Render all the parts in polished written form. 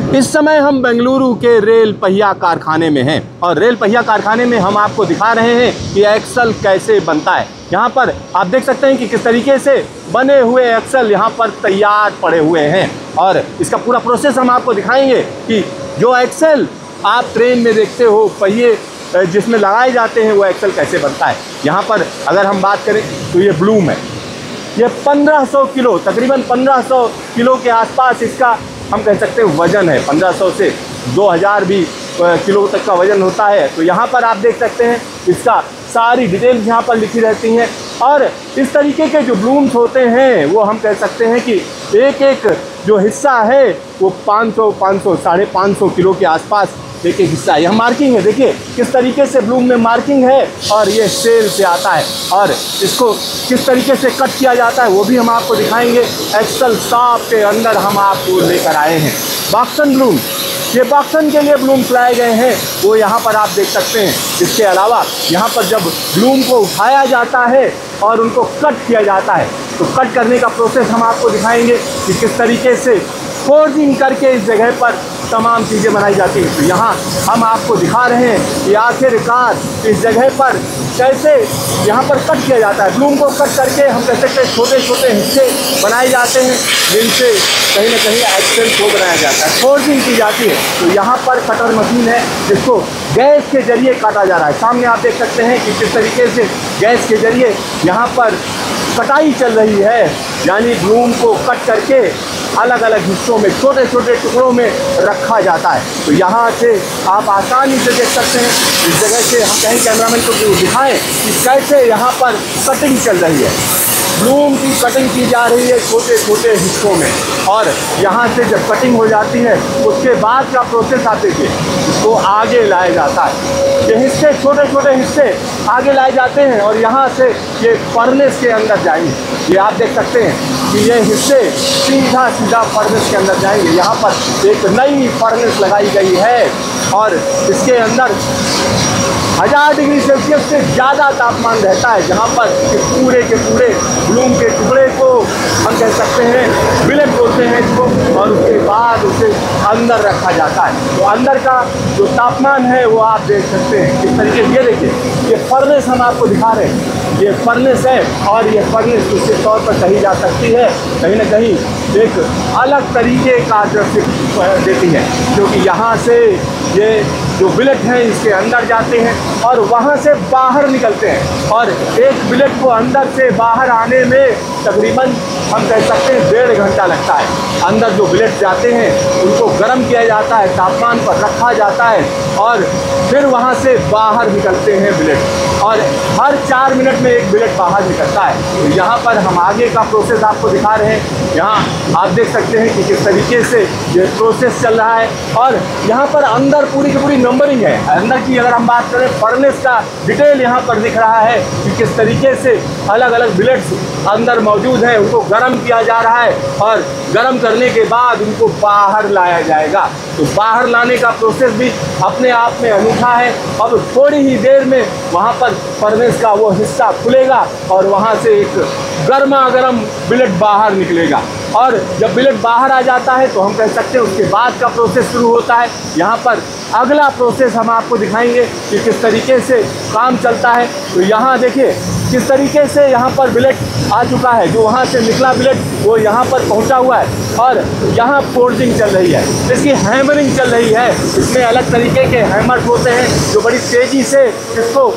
इस समय हम बेंगलुरु के रेल पहिया कारखाने में हैं और रेल पहिया कारखाने में हम आपको दिखा रहे हैं कि एक्सल कैसे बनता है। यहाँ पर आप देख सकते हैं कि किस तरीके से बने हुए एक्सल यहाँ पर तैयार पड़े हुए हैं और इसका पूरा प्रोसेस हम आपको दिखाएंगे कि जो एक्सल आप ट्रेन में देखते हो पहिए जिसमें लगाए जाते हैं वो एक्सल कैसे बनता है। यहाँ पर अगर हम बात करें तो ये ब्लूम है, ये 1500 किलो, तकरीबन 1500 किलो के आसपास इसका हम कह सकते हैं वज़न है। 1500 से 2000 भी किलो तक का वज़न होता है। तो यहाँ पर आप देख सकते हैं इसका सारी डिटेल्स यहाँ पर लिखी रहती हैं और इस तरीके के जो ब्लूम्स होते हैं वो हम कह सकते हैं कि एक एक जो हिस्सा है वो 500, 550 किलो के आसपास एक एक हिस्सा है। यह मार्किंग है, देखिए किस तरीके से ब्लूम में मार्किंग है और ये सेल से आता है और इसको किस तरीके से कट किया जाता है वो भी हम आपको दिखाएंगे। एक्सल शॉप के अंदर हम आपको लेकर आए हैं बॉक्सन ब्लूम। ये बॉक्सन के लिए ब्लूम्स लाए गए हैं वो यहाँ पर आप देख सकते हैं। इसके अलावा यहाँ पर जब ब्लूम को उठाया जाता है और उनको कट किया जाता है तो कट करने का प्रोसेस हम आपको दिखाएंगे कि किस तरीके से फोर्जिंग करके इस जगह पर तमाम चीज़ें बनाई जाती हैं। तो यहाँ हम आपको दिखा रहे हैं कि आखिरकार इस जगह पर कैसे यहाँ पर कट किया जाता है। ब्लूम को कट करके हम कह सकते हैं छोटे छोटे हिस्से बनाए जाते हैं जिनसे कहीं ना कहीं एक्सल को बनाया जाता है, फोर्जिंग की जाती है। तो यहाँ पर कटर मशीन है जिसको गैस के जरिए काटा जा रहा है। सामने आप देख सकते हैं कि किस तरीके से गैस के जरिए यहाँ पर कटाई चल रही है, यानी ब्लूम को कट करके अलग अलग हिस्सों में छोटे छोटे टुकड़ों में रखा जाता है। तो यहाँ से आप आसानी से देख सकते हैं, इस जगह से हम कहीं कैमरामैन को दिखाएं कि कैसे यहाँ पर कटिंग चल रही है। ब्लूम की कटिंग की जा रही है छोटे छोटे हिस्सों में और यहाँ से जब कटिंग हो जाती है उसके बाद का प्रोसेस आप देखिए, इसको आगे लाया जाता है। ये हिस्से छोटे छोटे हिस्से आगे लाए जाते हैं और यहाँ से ये फर्नेस के अंदर जाएंगे। ये आप देख सकते हैं कि ये हिस्से सीधा सीधा फर्नेस के अंदर जाएंगे। यहाँ पर एक नई फर्नेस लगाई गई है और इसके अंदर 1000 डिग्री सेल्सियस से ज़्यादा तापमान रहता है, जहाँ पर पूरे के पूरे ब्लूम के टुकड़े को हम कह सकते हैं बिलेट बोलते हैं इसको, और उसके बाद उसे अंदर रखा जाता है। तो अंदर का जो तापमान है वो आप देख सकते हैं किस तरीके से। ये देखिए, ये फर्नेस हम आपको दिखा रहे हैं, ये फर्नेस है और ये फर्नेस निश्चित तौर पर कही जा सकती है कहीं ना कहीं एक अलग तरीके का दृश्य देती है, क्योंकि यहाँ से ये जो बिलेट हैं इसके अंदर जाते हैं और वहाँ से बाहर निकलते हैं और एक बिलेट को अंदर से बाहर आने में तकरीबन हम कह सकते हैं 1.5 घंटा लगता है। अंदर जो बिलेट जाते हैं उनको गर्म किया जाता है, तापमान पर रखा जाता है और फिर वहाँ से बाहर निकलते हैं बिलेट और हर 4 मिनट में एक बिलेट बाहर निकलता है। तो यहाँ पर हम आगे का प्रोसेस आपको दिखा रहे हैं। यहाँ आप देख सकते हैं कि किस तरीके से ये प्रोसेस चल रहा है और यहाँ पर अंदर पूरी की पूरी नंबरिंग है। अंदर की अगर हम बात करें फर्नेस का डिटेल यहाँ पर दिख रहा है कि किस तरीके से अलग अलग बिलेट्स अंदर मौजूद हैं, उनको गर्म किया जा रहा है और गर्म करने के बाद उनको बाहर लाया जाएगा। तो बाहर लाने का प्रोसेस भी अपने आप में अनूठा है। अब थोड़ी ही देर में वहाँ पर फर्नेस का वो हिस्सा खुलेगा और वहाँ से एक गर्मा गर्म बिलेट बाहर निकलेगा और जब बिलेट बाहर आ जाता है तो हम कह सकते हैं उसके बाद का प्रोसेस शुरू होता है। यहाँ पर अगला प्रोसेस हम आपको दिखाएंगे कि किस तरीके से काम चलता है। तो यहाँ देखिए किस तरीके से यहाँ पर बिलेट आ चुका है, जो वहाँ से निकला बिलेट वो यहाँ पर पहुँचा हुआ है और यहाँ फोर्जिंग चल रही है, इसकी हैमरिंग चल रही है। इसमें अलग तरीके के हैमर्स होते हैं जो बड़ी तेज़ी से इसको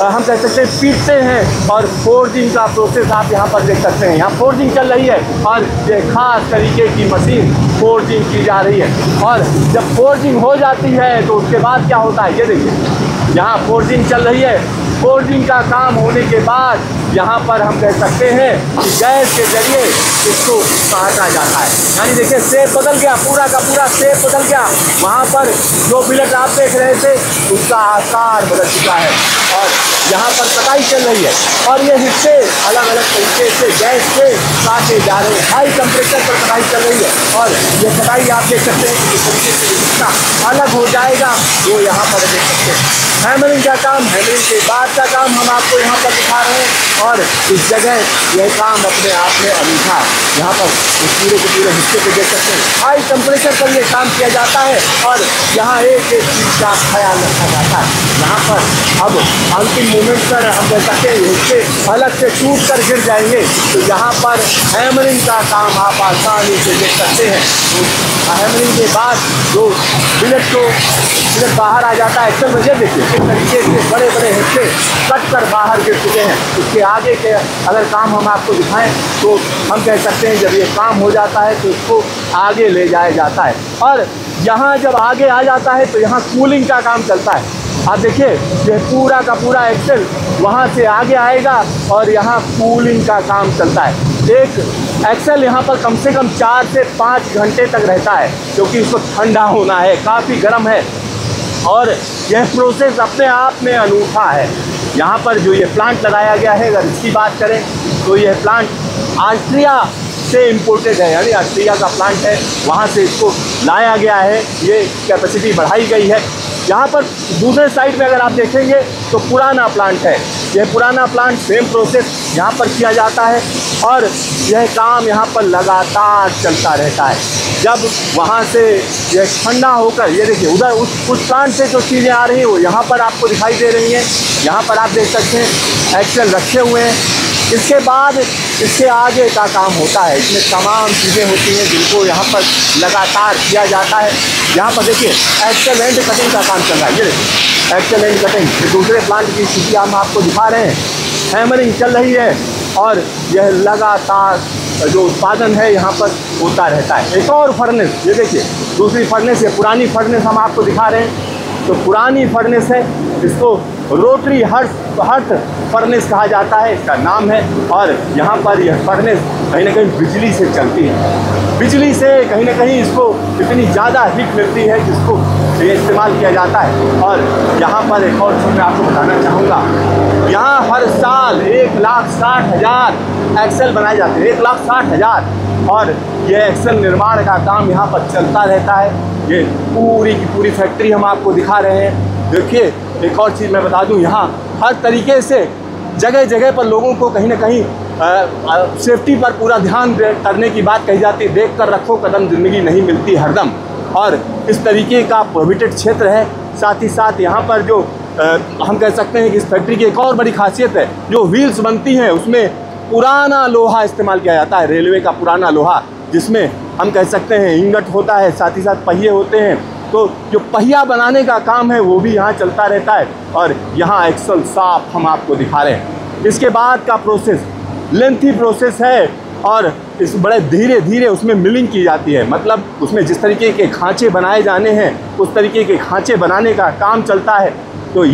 हम कह सकते हैं पीटते हैं और फोर्जिंग का प्रोसेस आप यहाँ पर देख सकते हैं। यहाँ फोर्जिंग चल रही है और ये खास तरीके की मशीन फोर्जिंग की जा रही है और जब फोर्जिंग हो जाती है तो उसके बाद क्या होता है, ये देखिए यहाँ फोर्जिंग चल रही है। फोर्जिंग का काम होने के बाद यहाँ पर हम कह सकते हैं कि गैस के जरिए इसको काटा जाता है, यानी देखिए शेप बदल गया, पूरा का पूरा शेप बदल गया। वहाँ पर जो बिलेट आप देख रहे थे उसका आकार बदल चुका है और यहाँ पर कटाई चल रही है और ये हिस्से अलग अलग तरीके से गैस से काटे जा रहे हैं। हाई टेम्परेचर पर कटाई चल रही है और ये कटाई आप देख सकते हैं कि किस तरीके से हिस्सा अलग हो जाएगा वो यहाँ पर देख सकते हैं। हैमरिंग का काम, हैमरिंग के बाद का काम हम आपको यहाँ पर दिखा रहे हैं। और इस जगह यह काम अपने आप में अनूठा है। यहाँ पर इस पूरे के पूरे हिस्से पे देख सकते हैं हाई टेम्परेचर पर ये काम किया जाता है और यहाँ एक एक चीज़ का ख्याल रखा जाता है। यहाँ पर अब अंतिम मोमेंट पर हम कह सकते हैं हिस्से अलग से टूट कर गिर जाएंगे, तो यहाँ पर हैमरिंग का काम आप आसानी से देख सकते हैं। तो हैमरिंग के बाद जो बिलेट बाहर आ जाता है। एक्सेल में ये देखिए किस तरीके से बड़े बड़े हिस्से कट कर बाहर गिर चुके हैं। इसके आगे के अगर काम हम आपको दिखाएं तो हम कह सकते हैं जब ये काम हो जाता है तो इसको आगे ले जाया जाता है। और यहाँ जब आगे आ जाता है तो यहाँ कूलिंग का काम चलता है। आप देखिए ये पूरा का पूरा एक्सेल वहाँ से आगे आएगा और यहाँ कूलिंग का काम चलता है। एक एक्सेल यहाँ पर कम से कम 4 से 5 घंटे तक रहता है, क्योंकि इसको ठंडा होना है, काफ़ी गर्म है और यह प्रोसेस अपने आप में अनूठा है। यहाँ पर जो ये प्लांट लगाया गया है, अगर इसकी बात करें तो यह प्लांट ऑस्ट्रिया से इम्पोर्टेड है, यानी ऑस्ट्रिया का प्लांट है, वहाँ से इसको लाया गया है। ये कैपेसिटी बढ़ाई गई है। यहाँ पर दूसरे साइड में अगर आप देखेंगे तो पुराना प्लांट है। यह पुराना प्लांट सेम प्रोसेस यहाँ पर किया जाता है और यह काम यहाँ पर लगातार चलता रहता है। जब वहाँ से यह ठंडा होकर ये देखिए उधर उस प्लांट से जो चीज़ें आ रही हैं वो यहाँ पर आपको दिखाई दे रही हैं। यहाँ पर आप देख सकते हैं एक्सेल रखे हुए हैं। इसके बाद इसके आगे का काम होता है। इसमें तमाम चीज़ें होती हैं जिनको यहाँ पर लगातार किया जाता है। यहाँ पर देखिए एक्सेल एंड कटिंग का काम चल रहा है। ये देखिए एक्सेल एंड कटिंग दूसरे प्लांट की स्थिति हम आपको दिखा रहे हैं। हैमरिंग चल रही है और यह लगातार जो उत्पादन है यहाँ पर होता रहता है। एक और फर्नेस, ये देखिए दूसरी फर्नेस है, पुरानी फर्नेस हम आपको दिखा रहे हैं। तो पुरानी फर्नेस है, इसको रोटरी हर्ट फर्नेस कहा जाता है, इसका नाम है। और यहाँ पर यह फर्नेस कहीं ना कहीं बिजली से चलती है। बिजली से कहीं ना कहीं इसको इतनी ज़्यादा हीट मिलती है जिसको ये इस्तेमाल किया जाता है। और यहाँ पर एक और चीज़ मैं आपको बताना चाहूँगा, यहाँ हर साल 1,60,000 एक्सेल बनाए जाते हैं, 1,60,000। और ये एक्सेल निर्माण का काम यहाँ पर चलता रहता है। ये पूरी की पूरी फैक्ट्री हम आपको दिखा रहे हैं। देखिए एक और चीज़ मैं बता दूं, यहाँ हर तरीके से जगह जगह पर लोगों को कहीं ना कहीं सेफ्टी पर पूरा ध्यान करने की बात कही जाती है। देख कर रखो कदम, ज़िंदगी नहीं मिलती हरदम। और इस तरीके का प्रोहिबिटेड क्षेत्र है। साथ ही साथ यहाँ पर जो हम कह सकते हैं कि इस फैक्ट्री की एक और बड़ी खासियत है, जो व्हील्स बनती हैं उसमें पुराना लोहा इस्तेमाल किया जाता है, रेलवे का पुराना लोहा, जिसमें हम कह सकते हैं इंगट होता है, साथ ही साथ पहिए होते हैं। तो जो पहिया बनाने का काम है वो भी यहाँ चलता रहता है। और यहाँ एक्सेल साफ हम आपको दिखा रहे हैं। इसके बाद का प्रोसेस लेंथी प्रोसेस है और इस बड़े धीरे धीरे उसमें मिलिंग की जाती है। मतलब उसमें जिस तरीके के खांचे बनाए जाने हैं उस तरीके के खांचे बनाने का काम चलता है। तो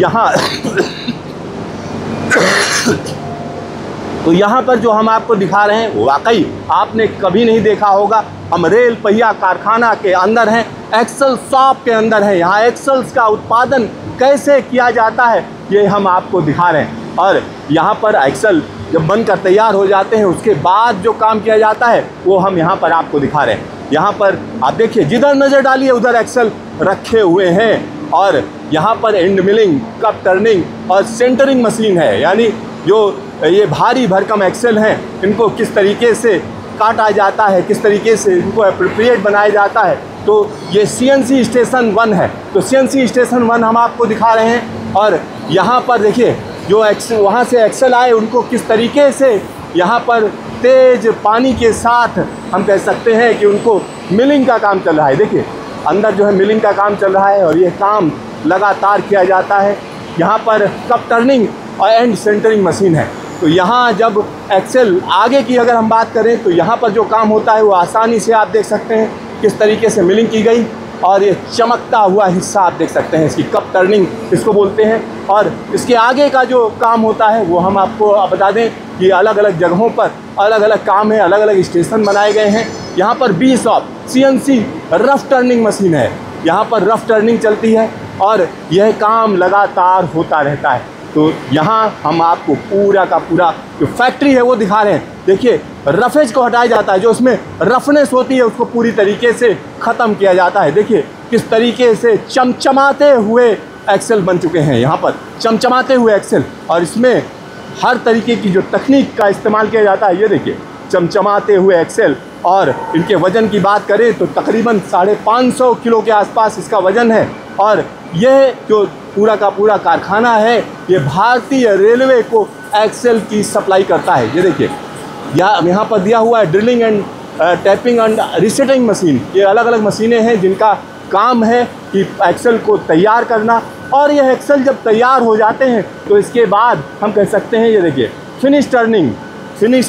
यहाँ पर जो हम आपको दिखा रहे हैं वाकई आपने कभी नहीं देखा होगा। हम रेल पहिया कारखाना के अंदर हैं, एक्सेल शॉप के अंदर है। यहाँ एक्सेल्स का उत्पादन कैसे किया जाता है ये हम आपको दिखा रहे हैं। और यहाँ पर एक्सेल जब बनकर तैयार हो जाते हैं उसके बाद जो काम किया जाता है वो हम यहाँ पर आपको दिखा रहे हैं। यहाँ पर आप देखिए जिधर नज़र डालिए उधर एक्सेल रखे हुए हैं। और यहाँ पर एंड मिलिंग, कप टर्निंग और सेंटरिंग मशीन है, यानी जो ये भारी भरकम एक्सेल हैं इनको किस तरीके से काटा जाता है, किस तरीके से इनको एप्रोप्रिएट बनाया जाता है। तो ये CNC स्टेशन 1 है। तो CNC स्टेशन 1 हम आपको दिखा रहे हैं। और यहाँ पर देखिए जो एक्सेल वहाँ से एक्सेल आए उनको किस तरीके से यहाँ पर तेज़ पानी के साथ हम कह सकते हैं कि उनको मिलिंग का काम चल रहा है। देखिए अंदर जो है मिलिंग का काम चल रहा है और ये काम लगातार किया जाता है। यहाँ पर कप टर्निंग और एंड सेंटरिंग मशीन है। तो यहाँ जब एक्सेल आगे की अगर हम बात करें तो यहाँ पर जो काम होता है वो आसानी से आप देख सकते हैं किस तरीके से मिलिंग की गई। और ये चमकता हुआ हिस्सा आप देख सकते हैं, इसकी कप टर्निंग इसको बोलते हैं। और इसके आगे का जो काम होता है वो हम आपको बता दें कि अलग अलग जगहों पर अलग अलग काम है, अलग अलग स्टेशन बनाए गए हैं। यहाँ पर B-Shop CNC rough turning machine है, यहाँ पर रफ टर्निंग चलती है और यह काम लगातार होता रहता है। तो यहाँ हम आपको पूरा का पूरा जो फैक्ट्री है वो दिखा रहे हैं। देखिए रफेज को हटाया जाता है, जो उसमें रफनेस होती है उसको पूरी तरीके से ख़त्म किया जाता है। देखिए किस तरीके से चमचमाते हुए एक्सेल बन चुके हैं, यहाँ पर चमचमाते हुए एक्सेल। और इसमें हर तरीके की जो तकनीक का इस्तेमाल किया जाता है, ये देखिए चमचमाते हुए एक्सेल। और इनके वज़न की बात करें तो तकरीबन 550 किलो के आसपास इसका वज़न है। और यह जो पूरा का पूरा कारखाना है, ये भारतीय रेलवे को एक्सेल की सप्लाई करता है। ये देखिए यहाँ पर दिया हुआ है drilling and tapping and resetting machine. ये अलग अलग मशीनें हैं जिनका काम है कि एक्सेल को तैयार करना। और यह एक्सेल जब तैयार हो जाते हैं तो इसके बाद हम कह सकते हैं, ये देखिए फिनिश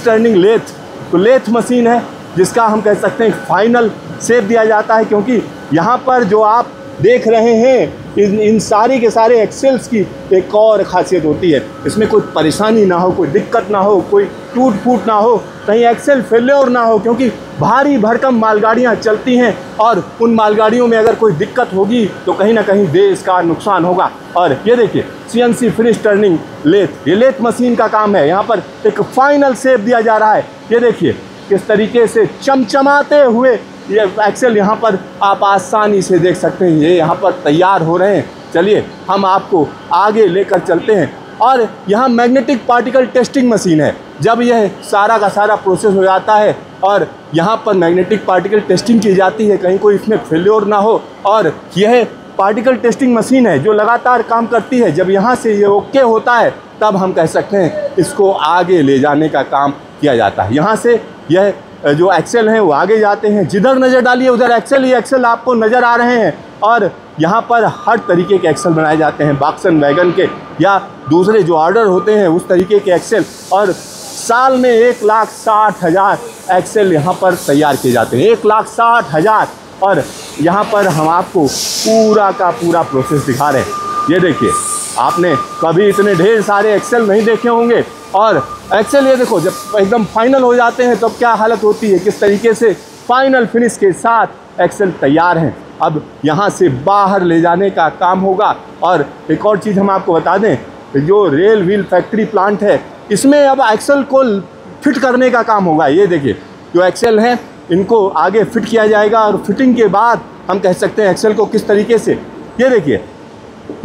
टर्निंग लेथ। तो लेथ मशीन है जिसका हम कह सकते हैं फाइनल शेप दिया जाता है, क्योंकि यहाँ पर जो आप देख रहे हैं इन सारी के सारे एक्सेल्स की एक और ख़ासियत होती है, इसमें कोई परेशानी ना हो, कोई दिक्कत ना हो, कोई टूट फूट ना हो, कहीं एक्सेल फेल्योर ना हो, क्योंकि भारी भरकम मालगाड़ियाँ चलती हैं और उन मालगाड़ियों में अगर कोई दिक्कत होगी तो कहीं ना कहीं देश का नुकसान होगा। और ये देखिए CNC फिनिश टर्निंग लेथ, ये लेथ मशीन का काम है। यहाँ पर एक फाइनल शेप दिया जा रहा है। ये देखिए किस तरीके से चमचमाते हुए ये एक्सेल यहाँ पर आप आसानी से देख सकते हैं, ये यहाँ पर तैयार हो रहे हैं। चलिए हम आपको आगे लेकर चलते हैं। और यहाँ मैग्नेटिक पार्टिकल टेस्टिंग मशीन है। जब यह सारा का सारा प्रोसेस हो जाता है और यहाँ पर मैग्नेटिक पार्टिकल टेस्टिंग की जाती है, कहीं कोई इसमें फेल्योर ना हो। और यह पार्टिकल टेस्टिंग मशीन है जो लगातार काम करती है। जब यहाँ से ये ओके होता है तब हम कह सकते हैं इसको आगे ले जाने का काम किया जाता है। यहाँ से यह जो एक्सेल हैं वो आगे जाते हैं। जिधर नज़र डालिए उधर एक्सेल ही एक्सेल आपको नज़र आ रहे हैं। और यहाँ पर हर तरीके के एक्सेल बनाए जाते हैं, बॉक्सन वैगन के या दूसरे जो ऑर्डर होते हैं उस तरीके के एक्सेल। और साल में 1,60,000 एक्सेल यहाँ पर तैयार किए जाते हैं, 1,60,000। और यहाँ पर हम आपको पूरा का पूरा प्रोसेस दिखा रहे हैं। ये देखिए आपने कभी इतने ढेर सारे एक्सेल नहीं देखे होंगे। और एक्सेल ये देखो जब एकदम फाइनल हो जाते हैं तब क्या हालत होती है, किस तरीके से फाइनल फिनिश के साथ एक्सेल तैयार हैं। अब यहाँ से बाहर ले जाने का काम होगा। और एक और चीज़ हम आपको बता दें, जो रेल व्हील फैक्ट्री प्लांट है इसमें अब एक्सेल को फिट करने का काम होगा। ये देखिए जो एक्सेल हैं इनको आगे फिट किया जाएगा और फिटिंग के बाद हम कह सकते हैं एक्सेल को किस तरीके से, ये देखिए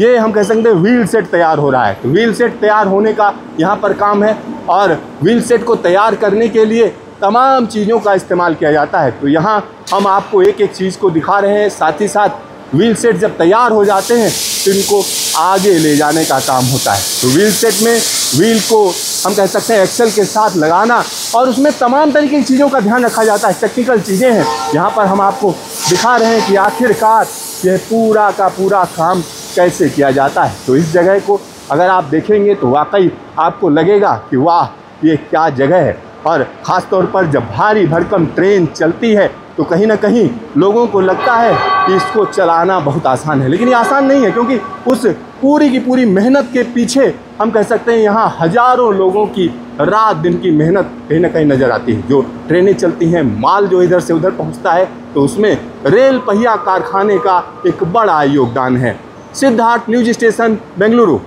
ये हम कह सकते हैं व्हील सेट तैयार हो रहा है। तो व्हील सेट तैयार होने का यहाँ पर काम है। और व्हील सेट को तैयार करने के लिए तमाम चीज़ों का इस्तेमाल किया जाता है। तो यहाँ हम आपको एक एक चीज़ को दिखा रहे हैं। साथ ही साथ व्हील सेट जब तैयार हो जाते हैं तो इनको आगे ले जाने का काम होता है। तो व्हील सेट में व्हील को हम कह सकते हैं एक्सेल के साथ लगाना और उसमें तमाम तरीके की चीज़ों का ध्यान रखा जाता है। टेक्निकल चीज़ें हैं, यहाँ पर हम आपको दिखा रहे हैं कि आखिरकार यह पूरा का पूरा काम कैसे किया जाता है। तो इस जगह को अगर आप देखेंगे तो वाकई आपको लगेगा कि वाह ये क्या जगह है। और ख़ास तौर पर जब भारी भरकम ट्रेन चलती है तो कहीं ना कहीं लोगों को लगता है कि इसको चलाना बहुत आसान है, लेकिन ये आसान नहीं है, क्योंकि उस पूरी की पूरी मेहनत के पीछे हम कह सकते हैं यहाँ हज़ारों लोगों की रात दिन की मेहनत कहीं ना कहीं नज़र आती है। जो ट्रेनें चलती हैं, माल जो इधर से उधर पहुँचता है, तो उसमें रेल पहिया कारखाने का एक बड़ा योगदान है। Siddharth news station, Bengaluru.